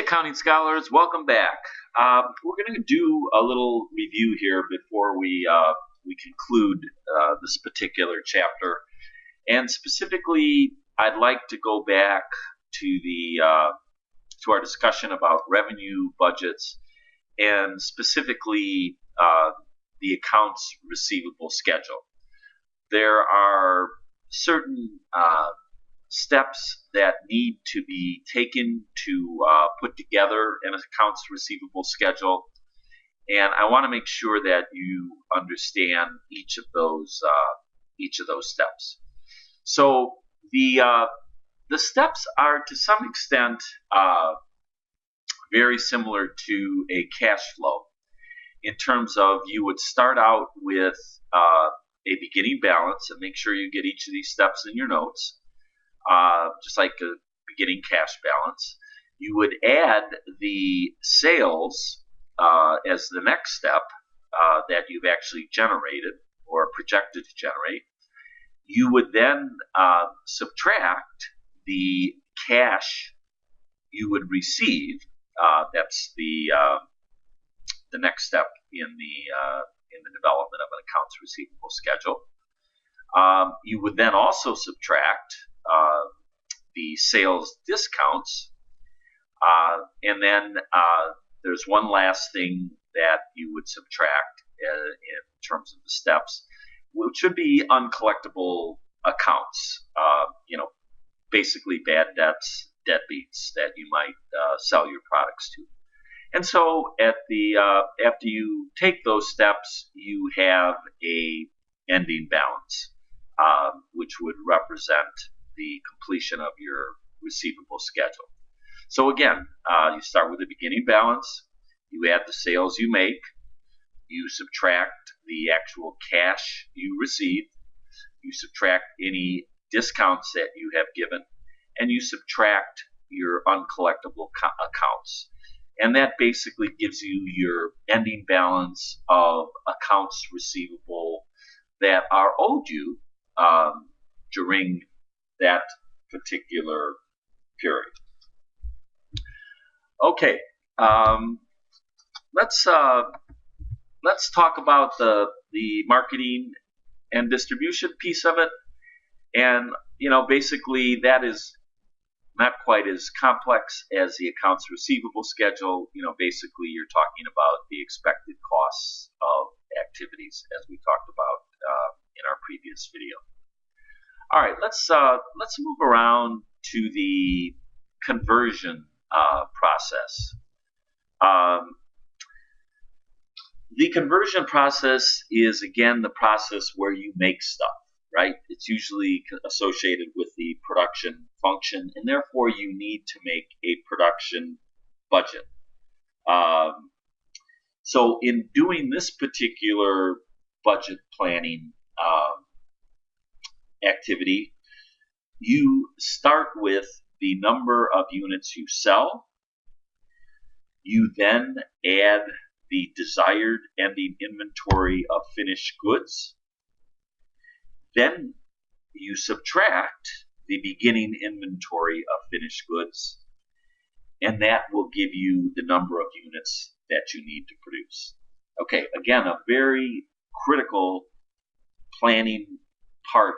accounting scholars, welcome back. We're going to do a little review here before we conclude this particular chapter, and specifically, I'd like to go back to to our discussion about revenue budgets, and specifically the accounts receivable schedule. There are certain steps that need to be taken to put together an accounts receivable schedule, and I want to make sure that you understand each of those steps. So the steps are to some extent very similar to a cash flow, in terms of you would start out with a beginning balance, and make sure you get each of these steps in your notes. Just like a beginning cash balance. You would add the sales as the next step that you've actually generated or projected to generate. You would then subtract the cash you would receive. That's the next step in the development of an accounts receivable schedule. You would then also subtract the sales discounts, and then there's one last thing that you would subtract in terms of the steps, which would be uncollectible accounts. Basically bad debts, deadbeats that you might sell your products to. And so after you take those steps, you have a ending balance, which would represent the completion of your receivable schedule. So again, you start with a beginning balance, you add the sales you make, you subtract the actual cash you received, you subtract any discounts that you have given, and you subtract your uncollectible accounts. And that basically gives you your ending balance of accounts receivable that are owed you during that particular period. Okay, let's talk about the marketing and distribution piece of it. And basically that is not quite as complex as the accounts receivable schedule. Basically you're talking about the expected costs of activities, as we talked about in our previous video. All right, let's move around to the conversion process. The conversion process is, again, the process where you make stuff, right? It's usually associated with the production function, and therefore you need to make a production budget. So in doing this particular budget planning activity, you start with the number of units you sell. You then add the desired ending inventory of finished goods. Then you subtract the beginning inventory of finished goods, and that will give you the number of units that you need to produce. Okay, again, a very critical planning part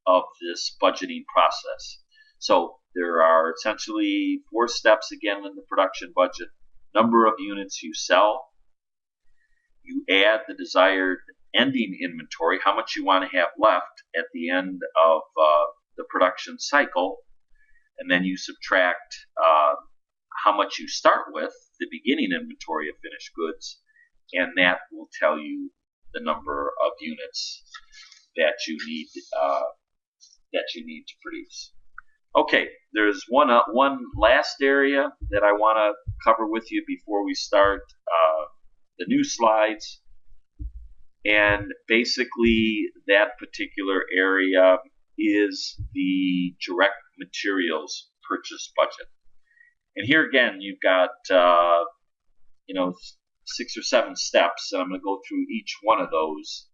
of this budgeting process. So there are essentially 4 steps again in the production budget. Number of units you sell. You add the desired ending inventory, how much you want to have left at the end of the production cycle, and then you subtract how much you start with, the beginning inventory of finished goods, and that will tell you the number of units that you need to produce. Okay, there's one last area that I want to cover with you before we start the new slides, and basically that particular area is the direct materials purchase budget. And here again, you've got 6 or 7 steps, and I'm going to go through each one of those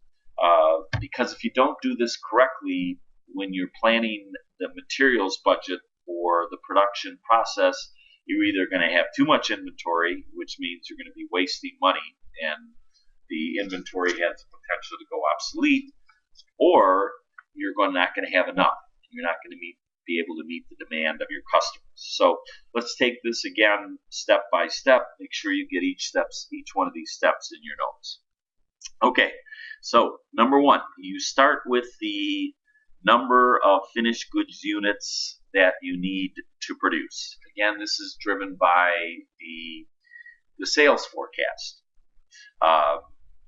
because if you don't do this correctly when you're planning the materials budget for the production process, You're either going to have too much inventory, which means you're going to be wasting money and the inventory has the potential to go obsolete, or you're not going to have enough. You're not going to be able to meet the demand of your customers. So let's take this again step by step. Make sure you get each one of these steps in your notes. Okay, so number one, you start with the number of finished goods units that you need to produce. Again, this is driven by the sales forecast,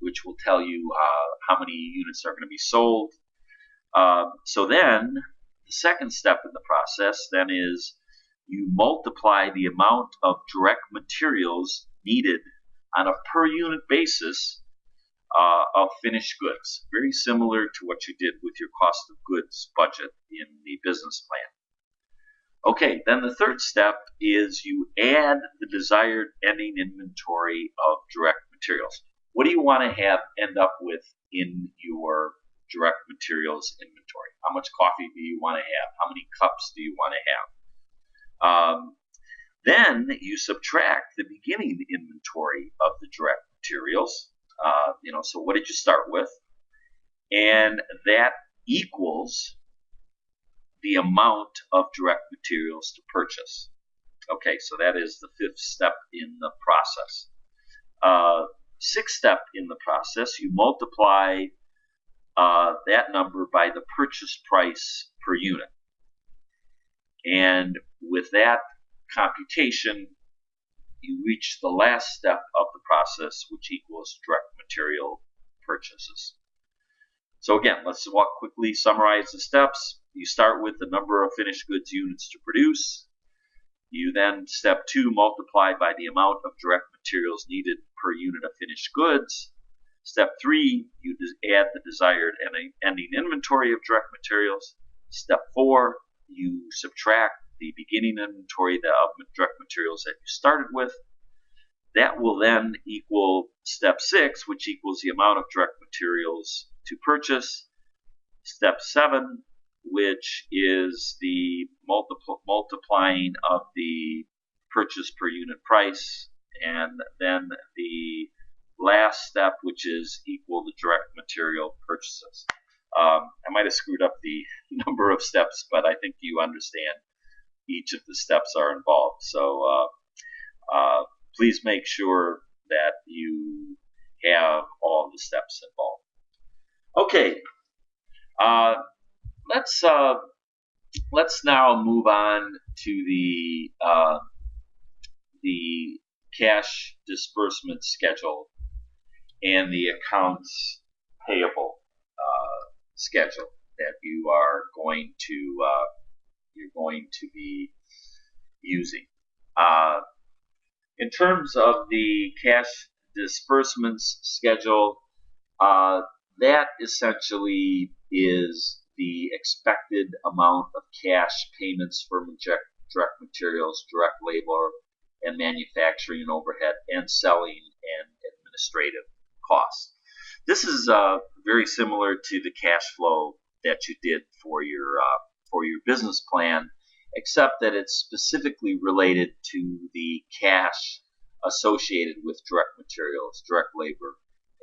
which will tell you how many units are going to be sold. So then the second step in the process then is you multiply the amount of direct materials needed on a per unit basis of finished goods, very similar to what you did with your cost of goods budget in the business plan. Okay, then the third step is you add the desired ending inventory of direct materials. What do you want to have end up with in your direct materials inventory? How much coffee do you want to have? How many cups do you want to have? Then you subtract the beginning inventory of the direct materials. So what did you start with? And that equals the amount of direct materials to purchase. Okay, so that is the fifth step in the process. Sixth step in the process, you multiply that number by the purchase price per unit. And with that computation, you reach the last step of the process, which equals direct material purchases. So again, let's quickly summarize the steps. You start with the number of finished goods units to produce. You then, step 2, multiply by the amount of direct materials needed per unit of finished goods. Step 3, you add the desired ending inventory of direct materials. Step 4, you subtract the beginning inventory of direct materials that you started with. That will then equal step 6, which equals the amount of direct materials to purchase. Step 7, which is the multiplying of the purchase per unit price. And then the last step, which is equal the direct material purchases. I might have screwed up the number of steps, but I think you understand each of the steps are involved. So please make sure that you have all the steps involved. Okay, let's now move on to the cash disbursement schedule and the accounts payable schedule that you are going to be using. In terms of the cash disbursements schedule, that essentially is the expected amount of cash payments for direct materials, direct labor, and manufacturing and overhead, and selling and administrative costs. This is very similar to the cash flow that you did for your business plan, except that it's specifically related to the cash associated with direct materials, direct labor,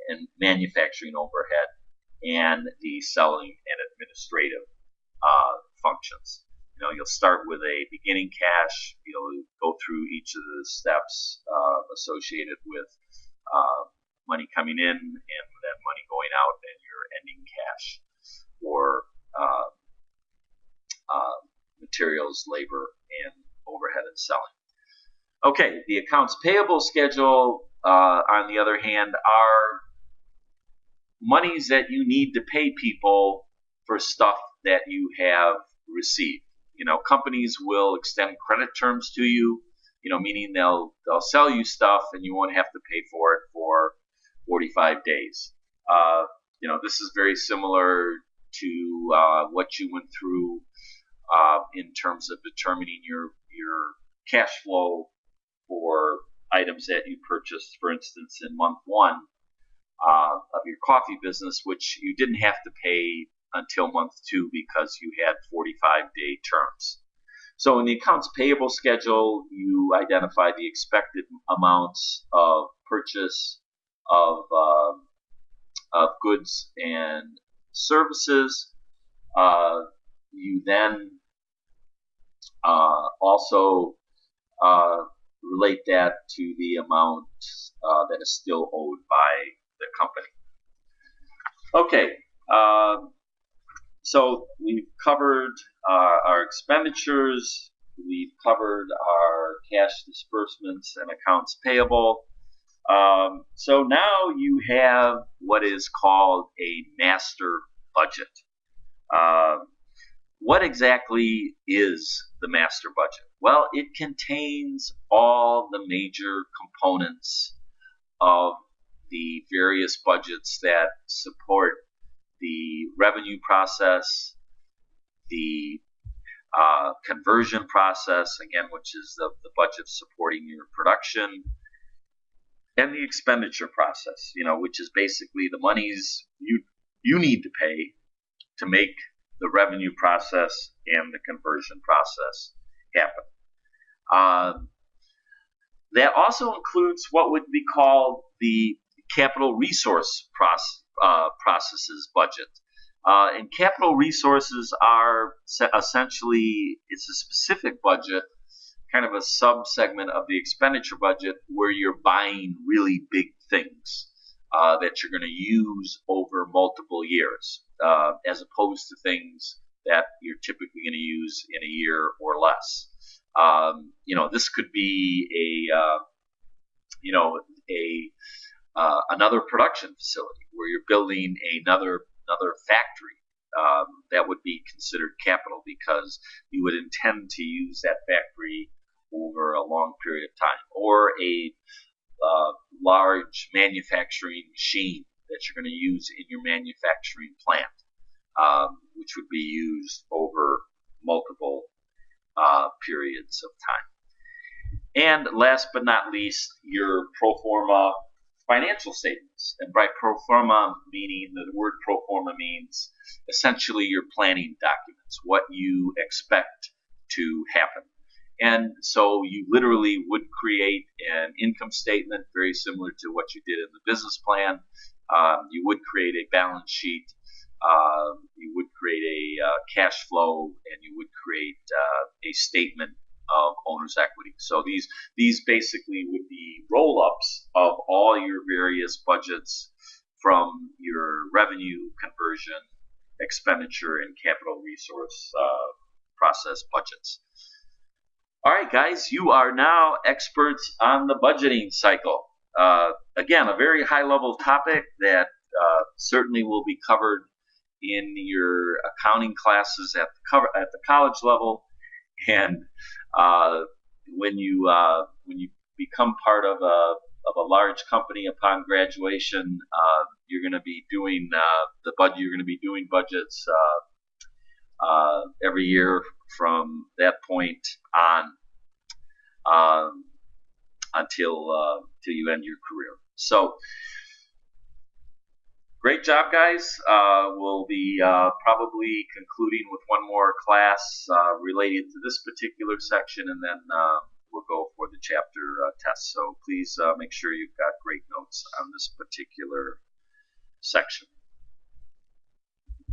and manufacturing overhead, and the selling and administrative functions. You'll start with a beginning cash. You'll go through each of the steps associated with money coming in and that money going out, and your ending cash for materials, labor, and overhead and selling. Okay, the accounts payable schedule, on the other hand, are monies that you need to pay people for stuff that you have received. Companies will extend credit terms to you, meaning they'll sell you stuff and you won't have to pay for it for 45 days. This is very similar to what you went through in terms of determining your cash flow for items that you purchased, for instance, in month 1 of your coffee business, which you didn't have to pay until month 2 because you had 45-day terms. So in the accounts payable schedule, you identify the expected amounts of purchase of goods and services. You then also relate that to the amount that is still owed by the company. Okay, so we've covered our expenditures, we've covered our cash disbursements and accounts payable. So now you have what is called a master budget. What exactly is the master budget? Well, it contains all the major components of the various budgets that support the revenue process, the conversion process, again, which is the budget supporting your production, and the expenditure process, which is basically the monies you need to pay to make the revenue process and the conversion process happen. That also includes what would be called the capital resource processes budget. And capital resources are essentially, it's a specific budget, kind of a sub-segment of the expenditure budget where you're buying really big things that you're going to use over multiple years, as opposed to things that you're typically going to use in a year or less. This could be another production facility where you're building another factory. That would be considered capital because you would intend to use that factory over a long period of time, or a large manufacturing machine that you're going to use in your manufacturing plant, which would be used over multiple periods of time. And last but not least, your pro forma financial statements. And by pro forma, meaning the word pro forma means essentially your planning documents, what you expect to happen. And so you literally would create an income statement very similar to what you did in the business plan. You would create a balance sheet. You would create a cash flow, and you would create a statement of owner's equity. So these basically would be roll-ups of all your various budgets from your revenue, conversion, expenditure, and capital resource process budgets. All right, guys, you are now experts on the budgeting cycle. Again, a very high-level topic that certainly will be covered in your accounting classes at the college level, and when you become part of a large company upon graduation, you're going to be doing You're going to be doing budgets every year from that point on, until you end your career. So, great job, guys. We'll be probably concluding with one more class related to this particular section, and then we'll go for the chapter test. So please make sure you've got great notes on this particular section.